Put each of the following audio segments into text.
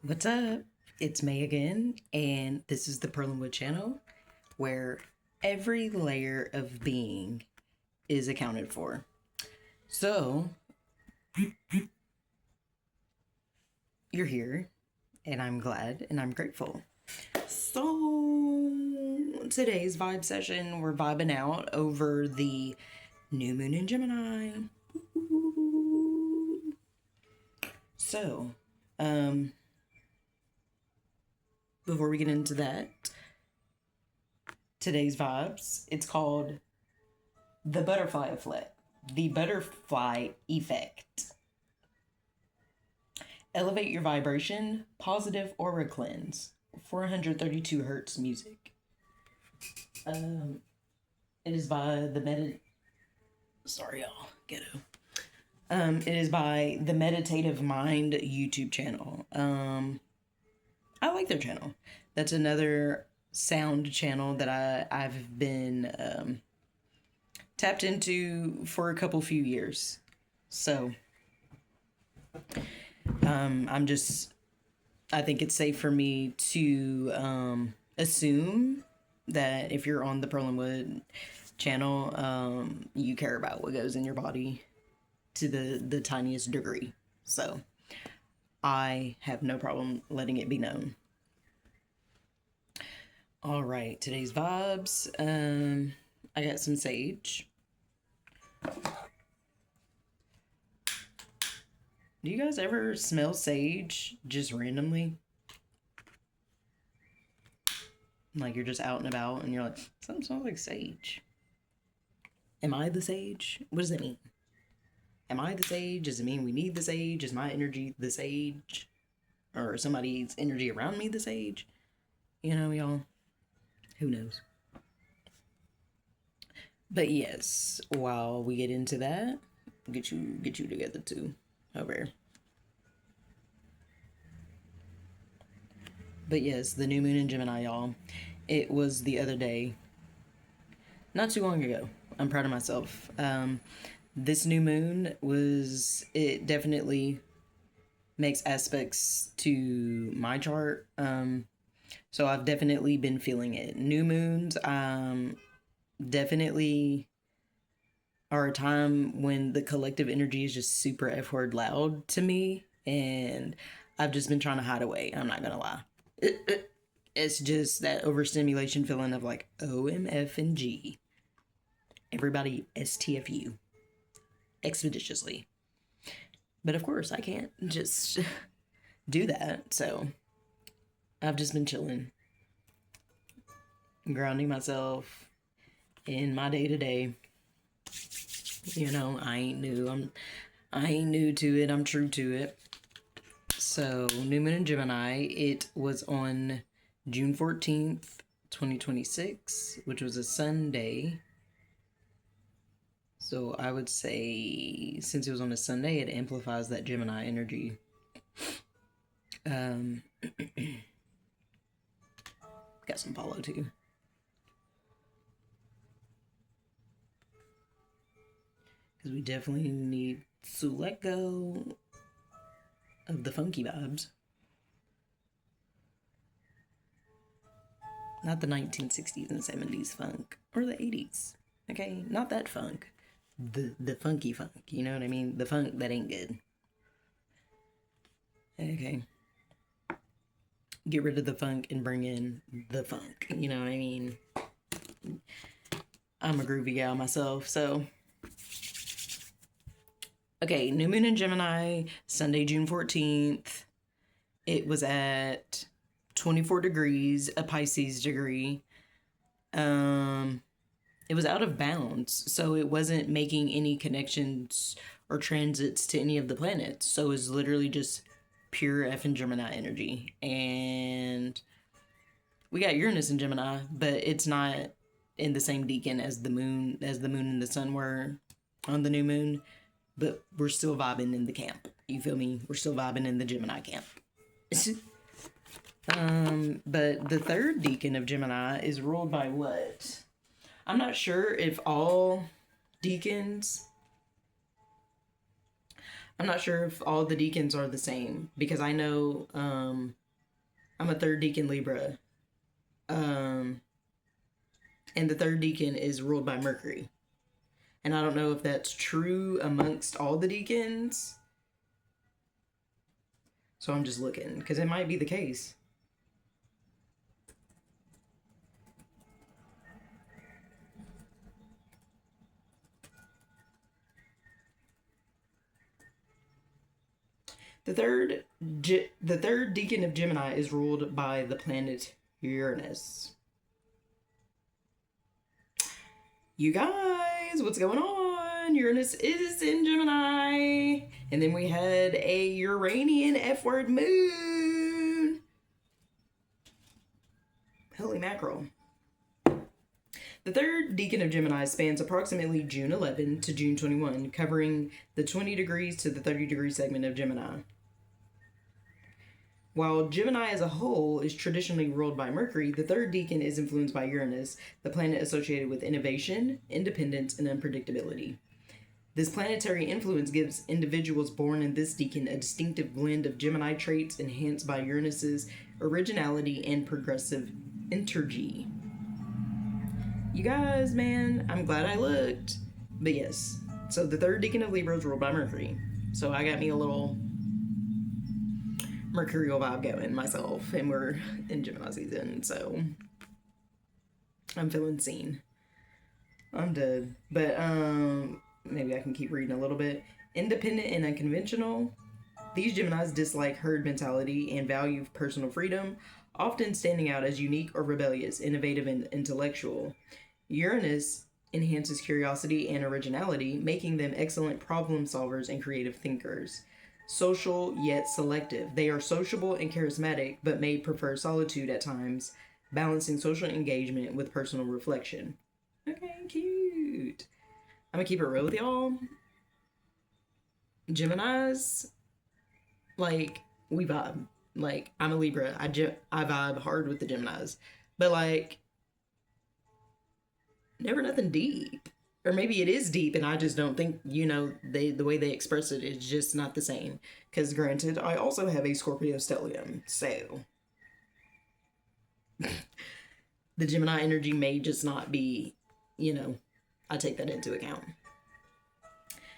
What's up? It's May again, and this is the Perlinwood channel where every layer of being is accounted for. So, you're here, and I'm glad and I'm grateful. So, today's vibe session, we're vibing out over the new moon in Gemini. So, before we get into that, today's vibes, it's called the butterfly effect. The butterfly effect. Elevate your vibration, positive aura cleanse. 432 hertz music. It is by the Sorry, y'all. Ghetto. It is by the Meditative Mind YouTube channel. I like their channel. That's another sound channel that I've been tapped into for a couple few years. So I think it's safe for me to assume that if you're on the Perlinwood channel, you care about what goes in your body to the tiniest degree. So I have no problem letting it be known. All right, today's vibes. I got some sage. Do you guys ever smell sage just randomly? Like you're just out and about and you're like, something smells like sage. Am I the sage? What does that mean? Am I the sage? Does it mean we need the sage? Is my energy the sage? Or somebody's energy around me the sage? You know, y'all. Who knows? But yes, while we get into that, get you together too. Over here. But yes, the new moon in Gemini, y'all. It was the other day. Not too long ago. I'm proud of myself. This new moon it definitely makes aspects to my chart. So I've definitely been feeling it. New moons, definitely are a time when the collective energy is just super F word loud to me. And I've just been trying to hide away. I'm not gonna lie. It's just that overstimulation feeling of like OMF and G. Everybody STFU expeditiously. But of course, I can't just do that. So I've just been chilling, grounding myself in my day to day. You know, I ain't new to it. I'm true to it. So, new moon in Gemini, it was on June 14th, 2026, which was a Sunday. So I would say, since it was on a Sunday, it amplifies that Gemini energy. Got some follow too. Because we definitely need to let go of the funky vibes. Not the 1960s and 70s funk, or the 80s. Okay, not that funk. The funky funk, you know what I mean? The funk that ain't good. Okay. Get rid of the funk and bring in the funk, you know what I mean? I'm a groovy gal myself, so. Okay, new moon in Gemini, Sunday, June 14th. It was at 24 degrees, a Pisces degree. It was out of bounds, so it wasn't making any connections or transits to any of the planets. So it was literally just pure effing Gemini energy. And we got Uranus in Gemini, but it's not in the same decan as the moon and the sun were on the new moon. But we're still vibing in the camp. You feel me? We're still vibing in the Gemini camp. But the third decan of Gemini is ruled by what? I'm not sure if all decans I'm not sure if all the deacons are the same, because I know I'm a third deacon Libra. And the third deacon is ruled by Mercury. And I don't know if that's true amongst all the deacons. So I'm just looking, because it might be the case. The third deacon of Gemini is ruled by the planet Uranus. You guys, what's going on? Uranus is in Gemini. And then we had a Uranian F-word moon. Holy mackerel. The third decan of Gemini spans approximately June 11 to June 21, covering the 20 degrees to the 30 degree segment of Gemini. While Gemini as a whole is traditionally ruled by Mercury, the third decan is influenced by Uranus, the planet associated with innovation, independence, and unpredictability. This planetary influence gives individuals born in this decan a distinctive blend of Gemini traits enhanced by Uranus's originality and progressive energy. You guys, man, I'm glad I looked. But yes, so the third decan of Libra is ruled by Mercury. So I got me a little mercurial vibe going myself, and we're in Gemini season, so I'm feeling seen. I'm dead. But maybe I can keep reading a little bit. Independent and unconventional. These Geminis dislike herd mentality and value personal freedom, often standing out as unique or rebellious, innovative, and intellectual. Uranus enhances curiosity and originality, making them excellent problem solvers and creative thinkers. Social yet selective. They are sociable and charismatic, but may prefer solitude at times, balancing social engagement with personal reflection. Okay, cute. I'm gonna keep it real with y'all. Geminis, like, we vibe. Like, I'm a Libra. I vibe hard with the Geminis. But, like, never nothing deep. Or maybe it is deep and I just don't think, the way they express it is just not the same. Because granted, I also have a Scorpio stellium. So, the Gemini energy may just not be, I take that into account.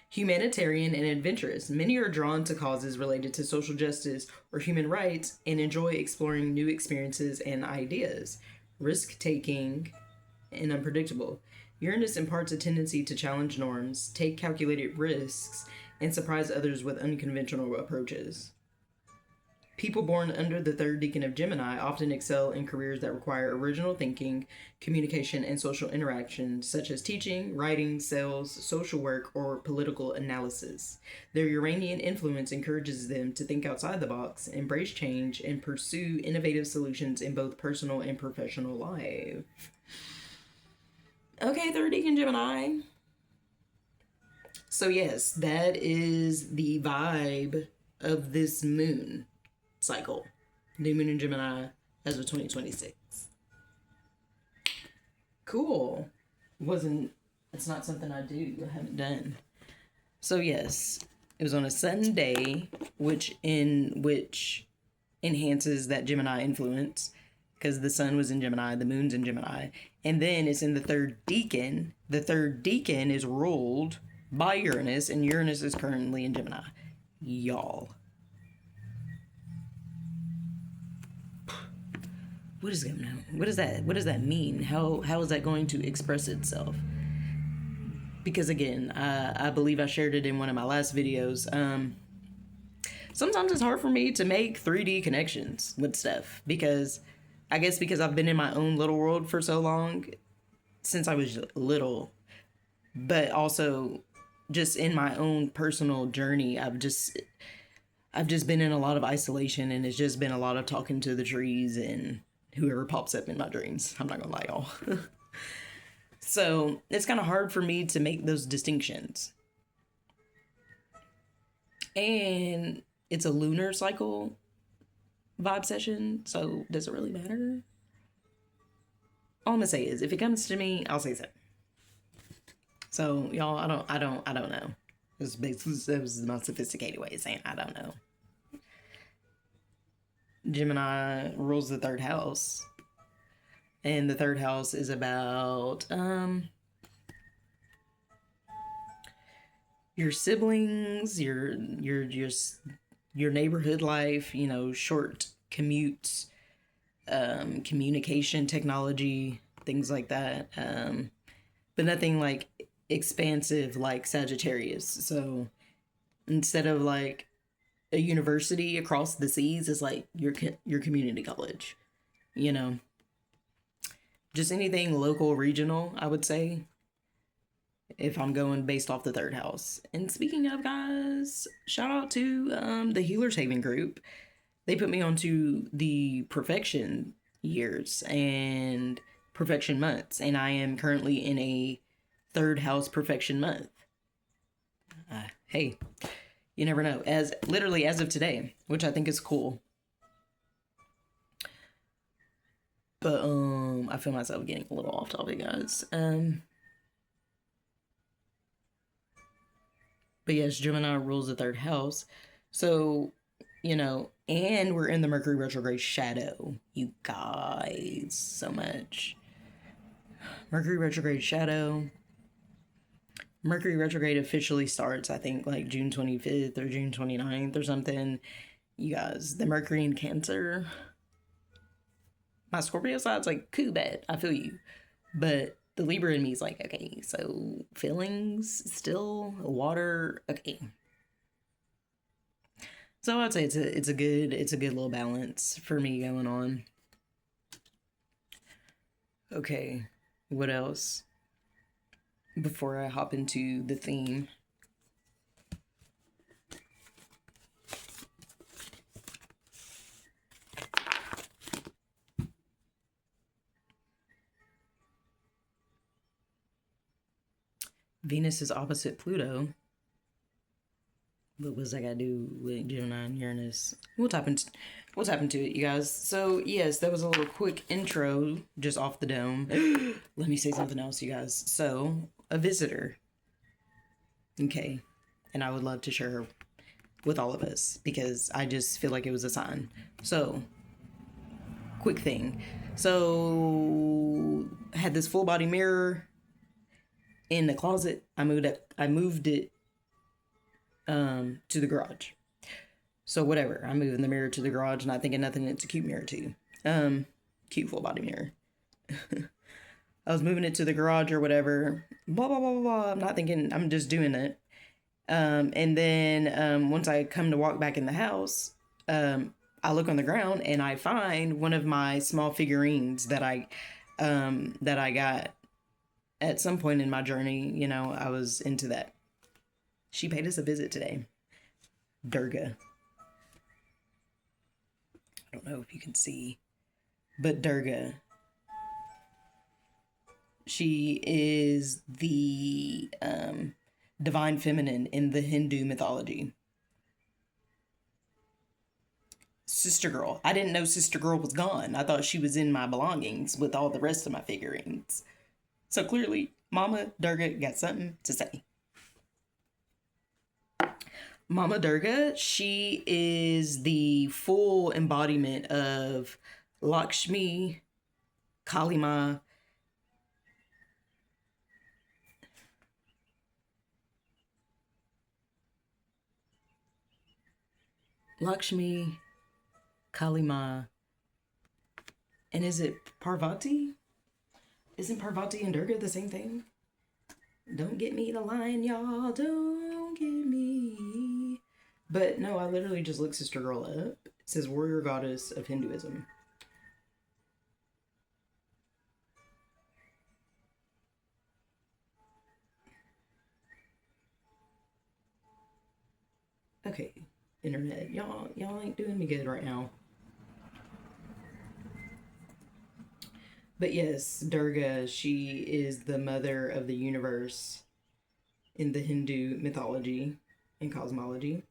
Humanitarian and adventurous. Many are drawn to causes related to social justice or human rights and enjoy exploring new experiences and ideas. Risk-taking and unpredictable. Uranus imparts a tendency to challenge norms, take calculated risks, and surprise others with unconventional approaches. People born under the third decan of Gemini often excel in careers that require original thinking, communication, and social interaction, such as teaching, writing, sales, social work, or political analysis. Their Uranian influence encourages them to think outside the box, embrace change, and pursue innovative solutions in both personal and professional life. Okay, third decan Gemini. So yes, that is the vibe of this moon cycle. New moon in Gemini as of 2026. Cool. It's not something I haven't done. So yes, it was on a Sunday, which enhances that Gemini influence. Because the sun was in Gemini, the moon's in Gemini. And then it's in the third decan. The third decan is ruled by Uranus, and Uranus is currently in Gemini. Y'all. What is going on? What does that mean? How is that going to express itself? Because again, I believe I shared it in one of my last videos. Sometimes it's hard for me to make 3D connections with stuff because I've been in my own little world for so long, since I was little, but also just in my own personal journey, I've just been in a lot of isolation, and it's just been a lot of talking to the trees and whoever pops up in my dreams. I'm not gonna lie, y'all. So it's kind of hard for me to make those distinctions. And it's a lunar cycle vibe session, so does it really matter? All I'm gonna say is, if it comes to me, I'll say so. So y'all, I don't know. That was the most sophisticated way of saying I don't know. Gemini rules the third house. And the third house is about your siblings, your neighborhood life, you know, short commutes, communication technology, things like that. But nothing like expansive like Sagittarius. So instead of like a university across the seas, it's like your community college, you know. Just anything local, regional, I would say, if I'm going based off the third house. And speaking of, guys, shout out to the Healer's Haven group. They put me onto the perfection years and perfection months, and I am currently in a third house perfection month. Hey, you never know. As literally as of today, which I think is cool. But I feel myself getting a little off topic, guys. But yes, Gemini rules the third house. So, you know, and we're in the Mercury retrograde shadow. You guys, so much. Mercury retrograde shadow. Mercury retrograde officially starts, I think, like June 25th or June 29th or something. You guys, the Mercury in Cancer. My Scorpio side's like, cool, bad. I feel you. But the Libra in me is like, okay, so feelings still, water, okay. So I'd say it's a good little balance for me going on. Okay, what else? Before I hop into the theme. Venus is opposite Pluto. What was I gotta do with Gemini and Uranus? We'll tap into it, you guys. So yes, that was a little quick intro, just off the dome. Let me say something else, you guys. So a visitor. Okay, and I would love to share her with all of us because I just feel like it was a sign. So quick thing. So had this full body mirror in the closet. I moved it to the garage. So whatever, I'm moving the mirror to the garage, not thinking nothing. It's a cute mirror too. Cute full body mirror. I was moving it to the garage or whatever. Blah blah blah blah blah. I'm not thinking. I'm just doing it. And then once I come to walk back in the house, I look on the ground and I find one of my small figurines that I got at some point in my journey. You know, I was into that. She paid us a visit today. Durga. I don't know if you can see, but Durga. She is the divine feminine in the Hindu mythology. Sister Girl. I didn't know Sister Girl was gone. I thought she was in my belongings with all the rest of my figurines. So clearly, Mama Durga got something to say. Mama Durga, she is the full embodiment of Lakshmi, Kalima, Lakshmi, Kalima, and is it Parvati? Isn't Parvati and Durga the same thing? Don't get me the line, y'all. Don't get me. But no, I literally just looked Sister Girl up. It says warrior goddess of Hinduism. Okay, internet. Y'all ain't doing me good right now. But yes, Durga, she is the mother of the universe in the Hindu mythology and cosmology.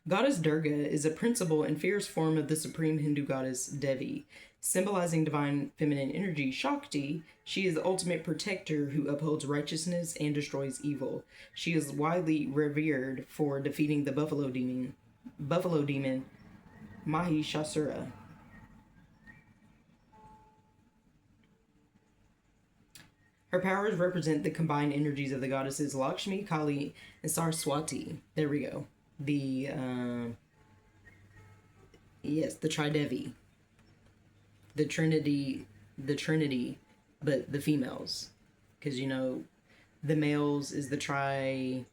Goddess Durga is a principal and fierce form of the supreme Hindu goddess Devi. Symbolizing divine feminine energy, Shakti, she is the ultimate protector who upholds righteousness and destroys evil. She is widely revered for defeating the buffalo demon Mahishasura. Her powers represent the combined energies of the goddesses Lakshmi, Kali, and Saraswati. There we go. The the Tridevi, the Trinity, but the females, because the males is the Trimurti.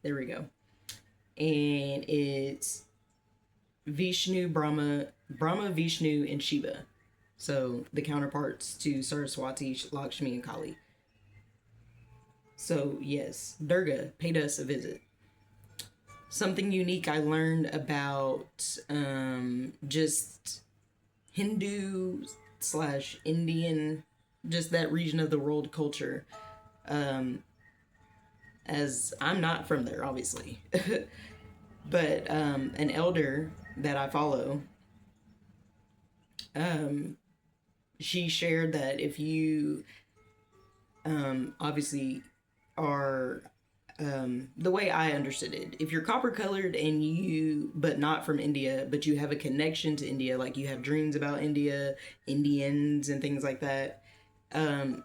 There we go, and it's Vishnu, Brahma, Vishnu, and Shiva. So the counterparts to Saraswati, Lakshmi, and Kali. So yes, Durga paid us a visit. Something unique I learned about just Hindu / Indian, just that region of the world culture. As I'm not from there, obviously. But an elder that I follow, she shared that if you obviously are the way I understood it, if you're copper colored but not from India, but you have a connection to India, like you have dreams about India, Indians, and things like that,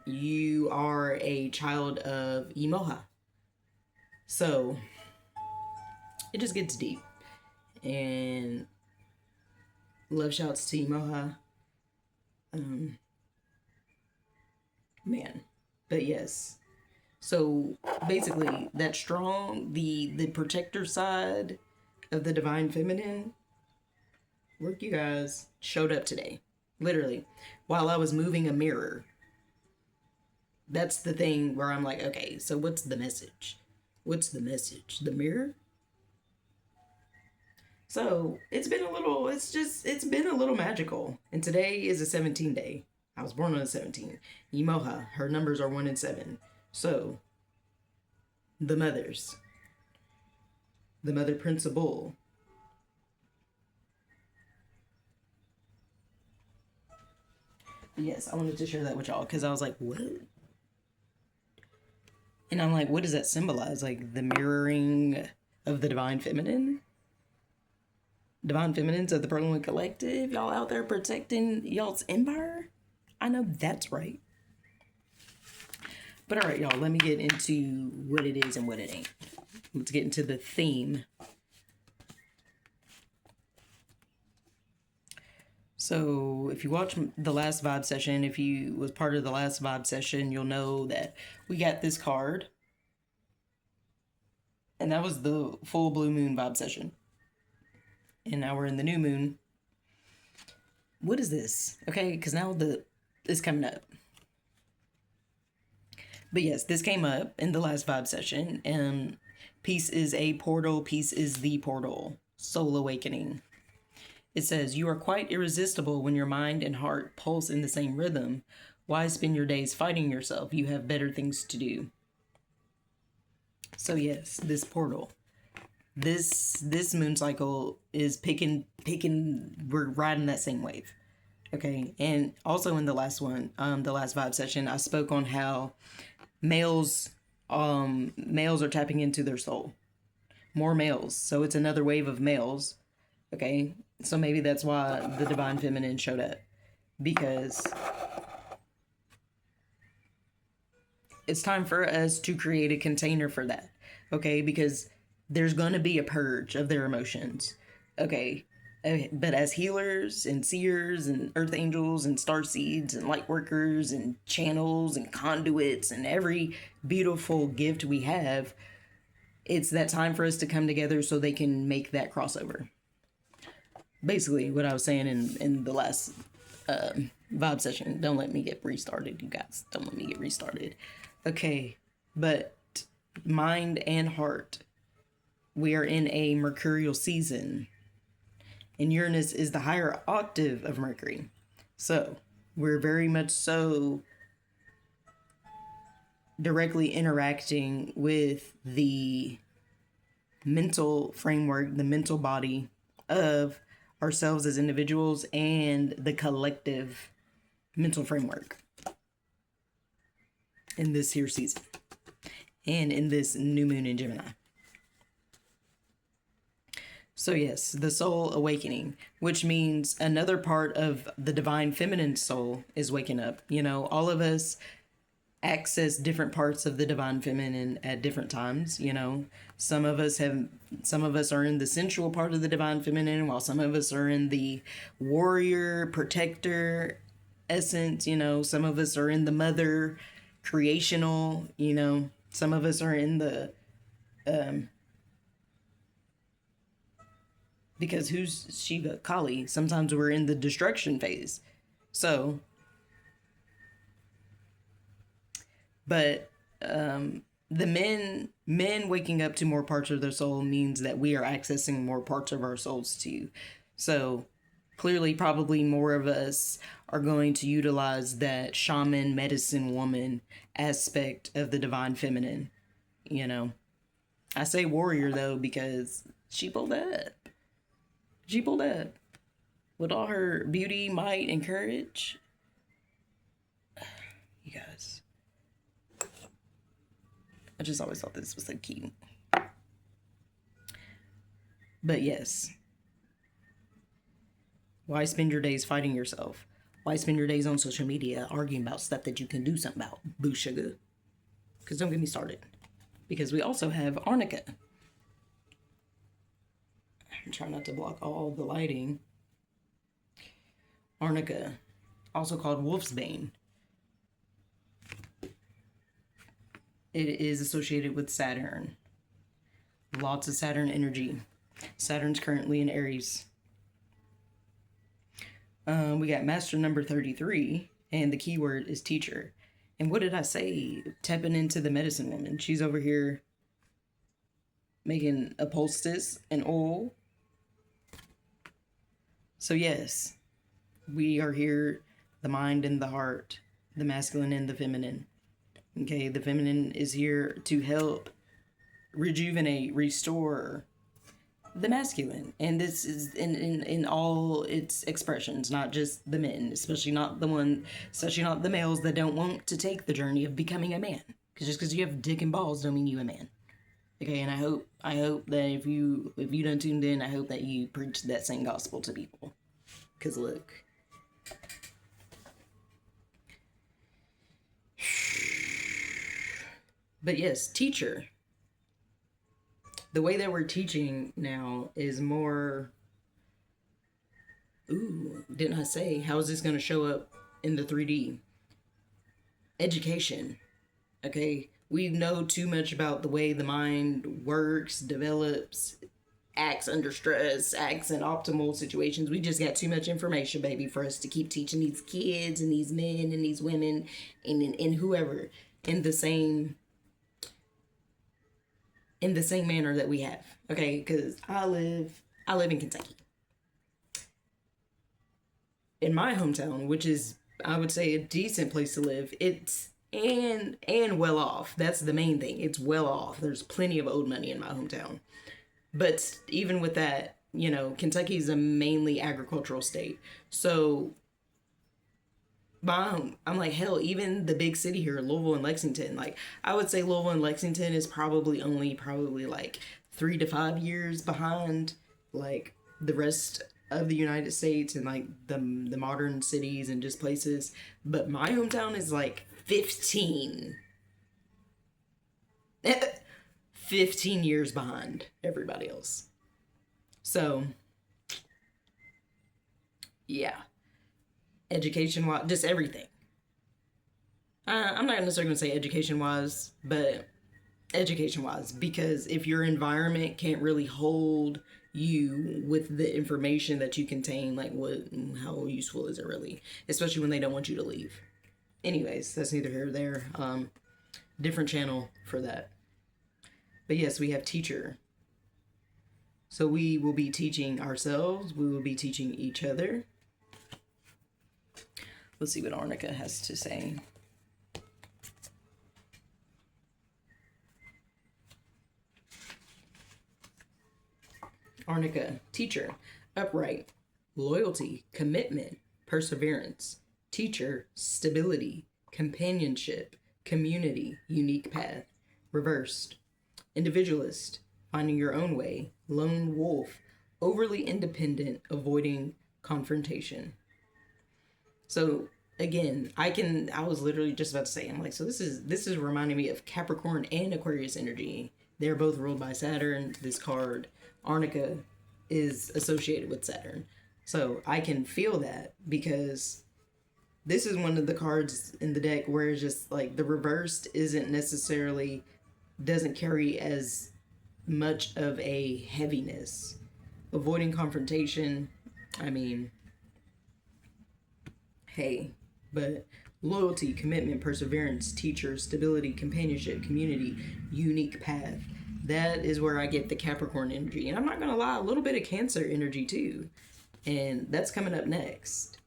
you are a child of Imoha. So it just gets deep. And love shouts to Imoha. Man. But yes. So basically, that strong, the protector side of the divine feminine, look, you guys, showed up today. Literally. While I was moving a mirror. That's the thing where I'm like, okay, so what's the message? What's the message? The mirror? So it's been a little magical. And today is a 17 day. I was born on the 17th. Imoha, her numbers are 1 and 7. So, the mothers. The mother principal. Yes, I wanted to share that with y'all because I was like, what? And I'm like, what does that symbolize? Like the mirroring of the divine feminine? Divine feminines of the Berlin Collective? Y'all out there protecting y'all's empire? I know that's right. But all right, y'all, let me get into what it is and what it ain't. Let's get into the theme. So if you watch the last vibe session, if you was part of the last vibe session, you'll know that we got this card. And that was the full blue moon vibe session. And now we're in the new moon. What is this? Okay, because now it's coming up. But yes, this came up in the last vibe session. And peace is a portal. Peace is the portal. Soul awakening. It says, you are quite irresistible when your mind and heart pulse in the same rhythm. Why spend your days fighting yourself? You have better things to do. So yes, this portal. This moon cycle is picking, we're riding that same wave. Okay. And also in the last one, the last vibe session, I spoke on how males are tapping into their soul. More males. So it's another wave of males. Okay. So maybe that's why the divine feminine showed up. Because it's time for us to create a container for that. Okay. Because there's going to be a purge of their emotions. Okay. But as healers and seers and earth angels and star seeds and light workers and channels and conduits and every beautiful gift we have, it's that time for us to come together so they can make that crossover. Basically what I was saying in the last vibe session. Don't let me get restarted, you guys. Don't let me get restarted. Okay. But mind and heart. We are in a mercurial season. And Uranus is the higher octave of Mercury. So, we're very much so directly interacting with the mental framework, the mental body of ourselves as individuals and the collective mental framework in this here season and in this new moon in Gemini. So yes, the soul awakening, which means another part of the divine feminine soul is waking up. You know, all of us access different parts of the divine feminine at different times. You know, some of us are in the sensual part of the divine feminine, while some of us are in the warrior protector essence. You know, some of us are in the mother creational. You know, some of us are in the because who's Shiva? Kali. Sometimes we're in the destruction phase. So, but the men waking up to more parts of their soul means that we are accessing more parts of our souls too. So clearly, probably more of us are going to utilize that shaman, medicine woman aspect of the divine feminine. You know, I say warrior though because she pulled up. She pulled up with all her beauty, might, and courage. You guys, I just always thought this was so cute. But yes, why spend your days fighting yourself? Why spend your days on social media arguing about stuff that you can do something about? Boo sugar. Because don't get me started. Because we also have Arnica. I'm trying not to block all the lighting. Arnica, also called Wolf's Bane. It is associated with Saturn. Lots of Saturn energy. Saturn's currently in Aries. We got master number 33, and the keyword is teacher. And what did I say? Tapping into the medicine woman. She's over here making a poultice and oil. So yes, we are here, the mind and the heart, the masculine and the feminine. Okay, the feminine is here to help rejuvenate, restore the masculine. And this is in all its expressions, not just the men, especially not the males that don't want to take the journey of becoming a man. Because just because you have dick and balls don't mean you a man. Okay, and I hope that if you done tuned in, I hope that you preach that same gospel to people. Cause look. But yes, teacher. The way that we're teaching now is more. Ooh, didn't I say? How is this going to show up in the 3D? Education. Okay, we know too much about the way the mind works, develops, acts under stress, acts in optimal situations. We just got too much information, baby, for us to keep teaching these kids and these men and these women and whoever in the same manner that we have. Okay, because I live in Kentucky. In my hometown, which is, I would say, a decent place to live, it's and well off. That's the main thing. It's well off. There's plenty of old money in my hometown. But even with that, you know, Kentucky is a mainly agricultural state. So I'm like, hell, even the big city here, Louisville and Lexington, like I would say Louisville and Lexington is probably like 3 to 5 years behind like the rest of the United States and like the modern cities and just places. But my hometown is like 15 years behind everybody else. So yeah, education wise, just everything. I'm not necessarily gonna say education wise, but education wise, because if your environment can't really hold you with the information that you contain, like how useful is it really, especially when they don't want you to leave. Anyways, that's neither here nor there. Different channel for that. But yes, we have teacher. So we will be teaching ourselves. We will be teaching each other. Let's see what Arnica has to say. Arnica, teacher, upright, loyalty, commitment, perseverance. Teacher, stability, companionship, community, unique path. Reversed, individualist, finding your own way, lone wolf, overly independent, avoiding confrontation. So again, I was literally just about to say, I'm like, so this is reminding me of Capricorn and Aquarius energy. They're both ruled by Saturn. This card, Arnica, is associated with Saturn. So I can feel that because this is one of the cards in the deck where it's just like the reversed isn't necessarily, doesn't carry as much of a heaviness. Avoiding confrontation, I mean, hey, but loyalty, commitment, perseverance, teacher, stability, companionship, community, unique path. That is where I get the Capricorn energy. And I'm not going to lie, a little bit of Cancer energy too. And that's coming up next.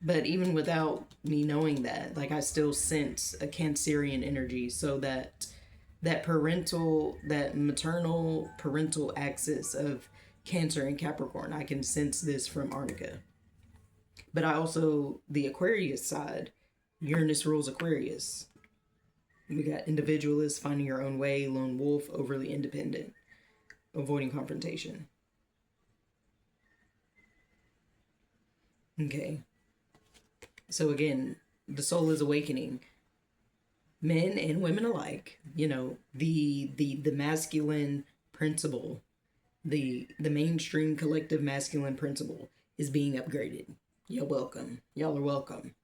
But even without me knowing that, like, I still sense a Cancerian energy. So that maternal parental axis of Cancer and Capricorn, I can sense this from Arnica. But I also, the Aquarius side, Uranus rules Aquarius. We got individualist, finding your own way, lone wolf, overly independent, avoiding confrontation. Okay. So again, the soul is awakening. Men and women alike, you know, the masculine principle, the mainstream collective masculine principle is being upgraded. You're welcome. Y'all are welcome.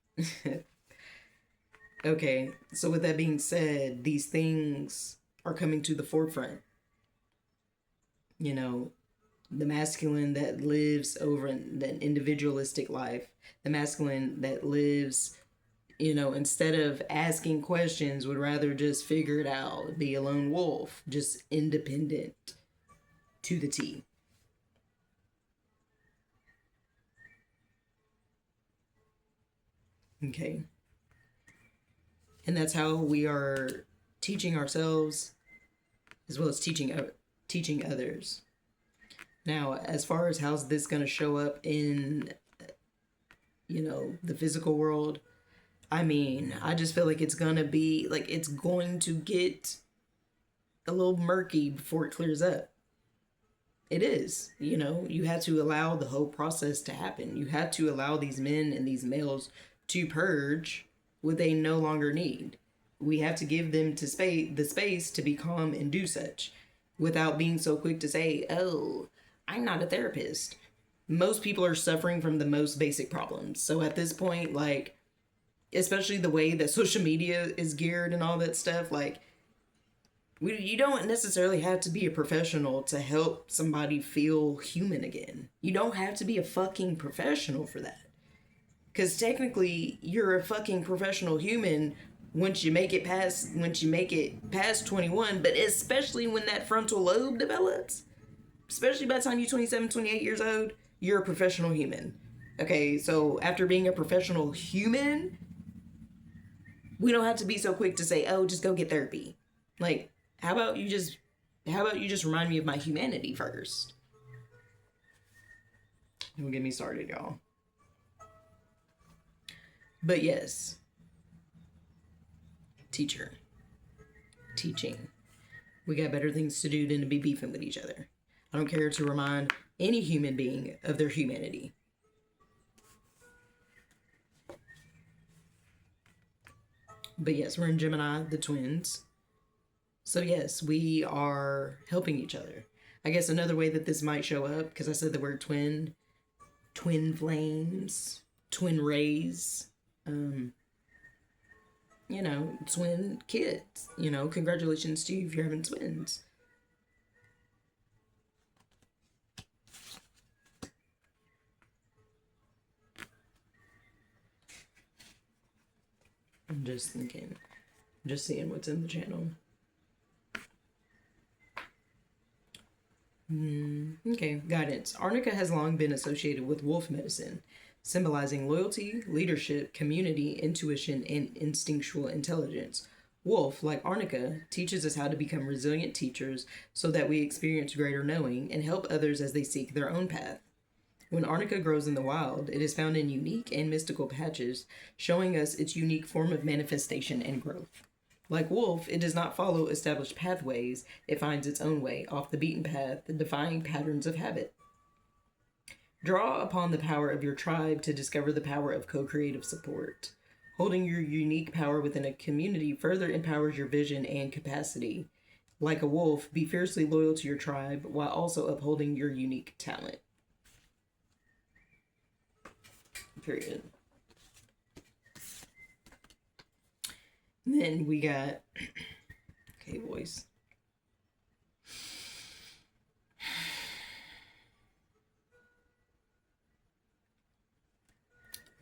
Okay, so with that being said, these things are coming to the forefront. You know, the masculine that lives over in that individualistic life, the masculine that lives, you know, instead of asking questions, would rather just figure it out, be a lone wolf, just independent to the T. Okay. And that's how we are teaching ourselves as well as teaching others. Now, as far as how's this going to show up in, you know, the physical world, I mean, I just feel like it's going to be, like, it's going to get a little murky before it clears up. It is, you know, you have to allow the whole process to happen. You have to allow these men and these males to purge what they no longer need. We have to give them the space to be calm and do such without being so quick to say, oh, I'm not a therapist. Most people are suffering from the most basic problems. So at this point, like, especially the way that social media is geared and all that stuff, like, you don't necessarily have to be a professional to help somebody feel human again. You don't have to be a fucking professional for that. Because technically, you're a fucking professional human once you make it past 21, but especially when that frontal lobe develops, especially by the time you're 27, 28 years old, you're a professional human. Okay, so after being a professional human, we don't have to be so quick to say, oh, just go get therapy. Like, how about you just remind me of my humanity first? Don't get me started, y'all. But yes, teaching. We got better things to do than to be beefing with each other. I don't care to remind any human being of their humanity. But yes, we're in Gemini, the twins. So yes, we are helping each other. I guess another way that this might show up, because I said the word twin flames, twin rays, you know, twin kids. You know, congratulations to you if you're having twins. I'm just thinking, just seeing what's in the channel. Okay, guidance. Arnica has long been associated with wolf medicine, symbolizing loyalty, leadership, community, intuition, and instinctual intelligence. Wolf, like Arnica, teaches us how to become resilient teachers so that we experience greater knowing and help others as they seek their own path. When Arnica grows in the wild, it is found in unique and mystical patches, showing us its unique form of manifestation and growth. Like Wolf, it does not follow established pathways, it finds its own way, off the beaten path, defying patterns of habit. Draw upon the power of your tribe to discover the power of co-creative support. Holding your unique power within a community further empowers your vision and capacity. Like a wolf, be fiercely loyal to your tribe while also upholding your unique talent. Period. Then we got, okay, voice.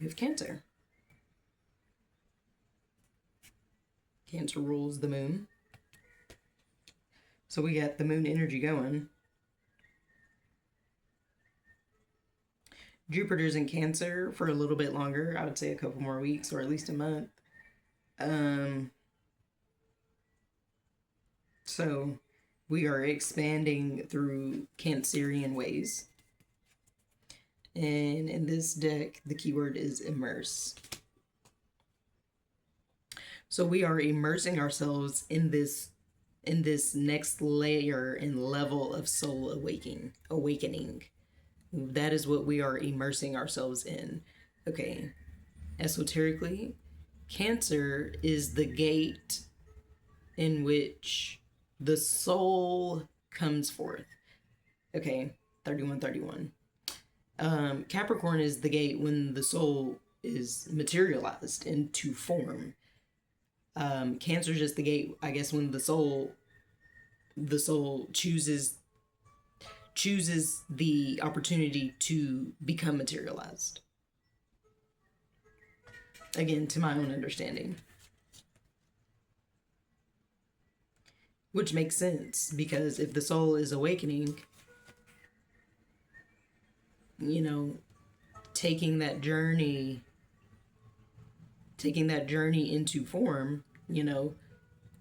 We have Cancer. Cancer rules the moon. So we got the moon energy going. Jupiter's in Cancer for a little bit longer. I would say a couple more weeks or at least a month. So we are expanding through Cancerian ways. And in this deck, the keyword is immerse. So we are immersing ourselves in this next layer and level of soul awakening. That is what we are immersing ourselves in. Okay. Esoterically, Cancer is the gate in which the soul comes forth. Okay, 3131. Capricorn is the gate when the soul is materialized into form. Cancer is just the gate, I guess, when the soul chooses the opportunity to become materialized. Again, to my own understanding. Which makes sense, because if the soul is awakening, you know, taking that journey into form, you know,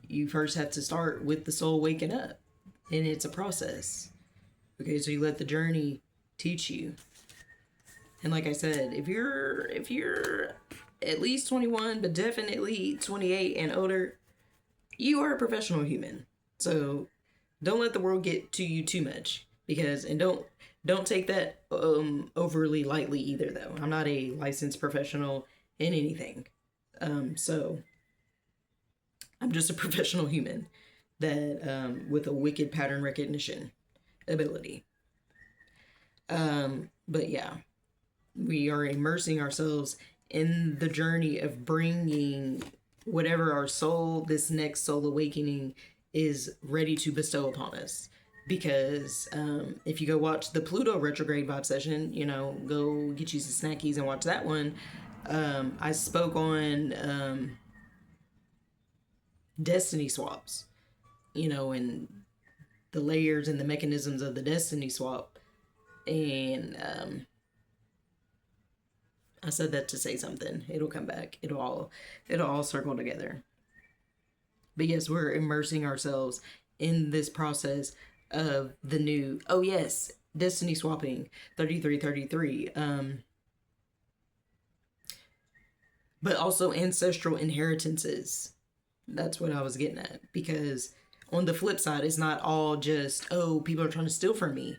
you first have to start with the soul waking up, and it's a process. Okay, so you let the journey teach you. And like I said, if you're at least 21, but definitely 28 and older, you are a professional human. So don't let the world get to you too much, because, and don't take that overly lightly either, though. I'm not a licensed professional in anything. So I'm just a professional human that with a wicked pattern recognition ability. But yeah, we are immersing ourselves in the journey of bringing whatever our soul, this next soul awakening, is ready to bestow upon us. Because if you go watch the Pluto retrograde vibe session, you know, go get you some snackies and watch that one. I spoke on destiny swaps, you know, and the layers and the mechanisms of the destiny swap. And I said that to say something. It'll come back. It'll all circle together. But yes, we're immersing ourselves in this process of the new, oh yes, destiny swapping 3333. But also ancestral inheritances. That's what I was getting at. Because on the flip side, it's not all just, oh, people are trying to steal from me.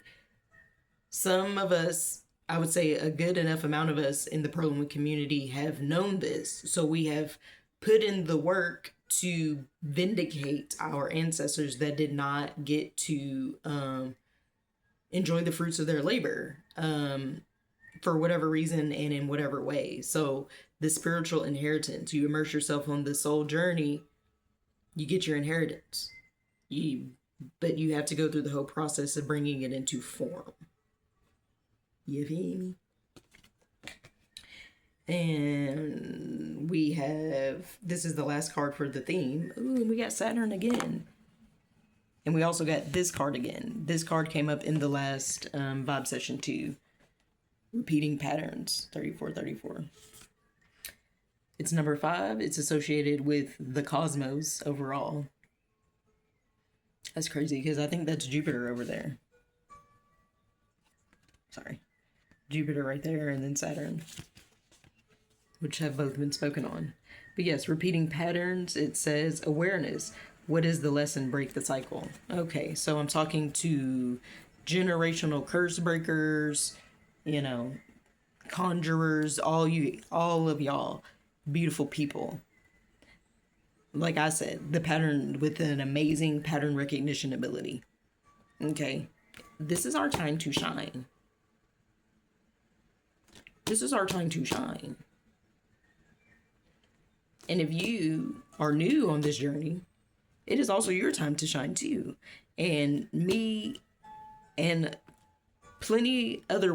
Some of us, I would say a good enough amount of us in the Pearl and Wood community have known this. So we have put in the work to vindicate our ancestors that did not get to enjoy the fruits of their labor for whatever reason and in whatever way. So the spiritual inheritance, you immerse yourself on the soul journey, you get your inheritance. But you have to go through the whole process of bringing it into form. You feel me? And we have, this is the last card for the theme. Ooh, we got Saturn again. And we also got this card again. This card came up in the last vibe session too. Repeating patterns, 3434. It's number 5. It's associated with the cosmos overall. That's crazy because I think that's Jupiter over there. Sorry. Jupiter right there and then Saturn, which have both been spoken on. But yes, repeating patterns, it says awareness. What is the lesson? Break the cycle. Okay, so I'm talking to generational curse breakers, you know, conjurers, all of y'all, beautiful people. Like I said, the pattern with an amazing pattern recognition ability. Okay, this is our time to shine. This is our time to shine. And if you are new on this journey, it is also your time to shine too. And me and plenty other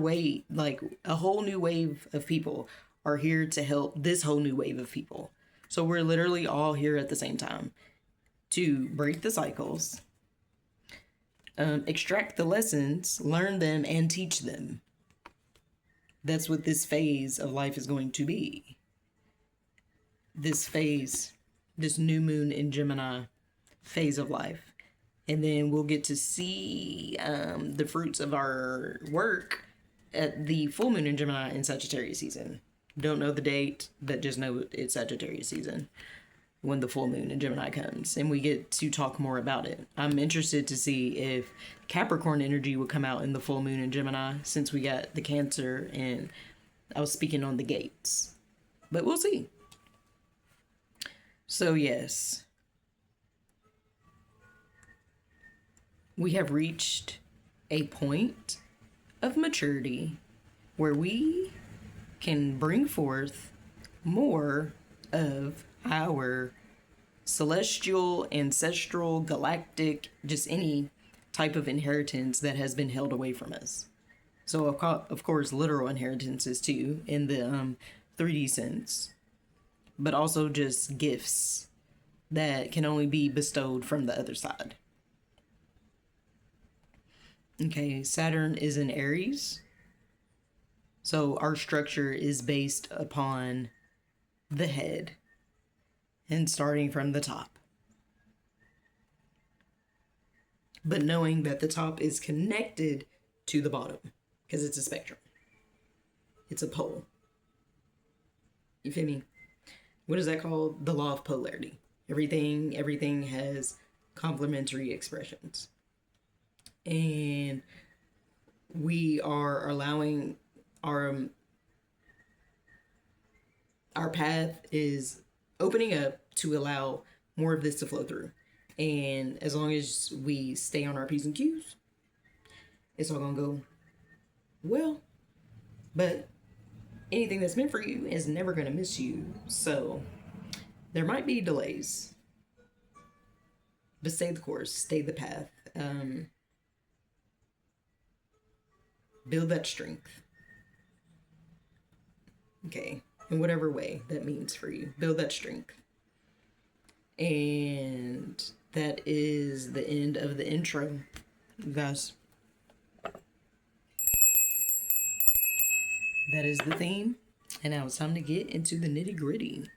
like a whole new wave of people are here to help this whole new wave of people. So we're literally all here at the same time to break the cycles, extract the lessons, learn them, and teach them. That's what this phase of life is going to be. This phase, this new moon in Gemini phase of life. And then we'll get to see the fruits of our work at the full moon in Gemini in Sagittarius season. Don't know the date, but just know it's Sagittarius season when the full moon in Gemini comes. And we get to talk more about it. I'm interested to see if Capricorn energy would come out in the full moon in Gemini, since we got the Cancer and I was speaking on the gates. But we'll see. So yes, we have reached a point of maturity where we can bring forth more of our celestial, ancestral, galactic, just any type of inheritance that has been held away from us. So of course, literal inheritances too, in the 3D sense, but also just gifts that can only be bestowed from the other side. Okay, Saturn is in Aries. So our structure is based upon the head and starting from the top. But knowing that the top is connected to the bottom because it's a spectrum. It's a pole. You feel me? What is that called? The law of polarity. Everything has complementary expressions. And we are allowing our path is opening up to allow more of this to flow through. And as long as we stay on our P's and Q's, it's all gonna go well. But anything that's meant for you is never gonna miss you. So there might be delays, but stay the course, stay the path. Build that strength. Okay, in whatever way that means for you, build that strength. And that is the end of the intro, you guys. That is the theme, and now it's time to get into the nitty-gritty.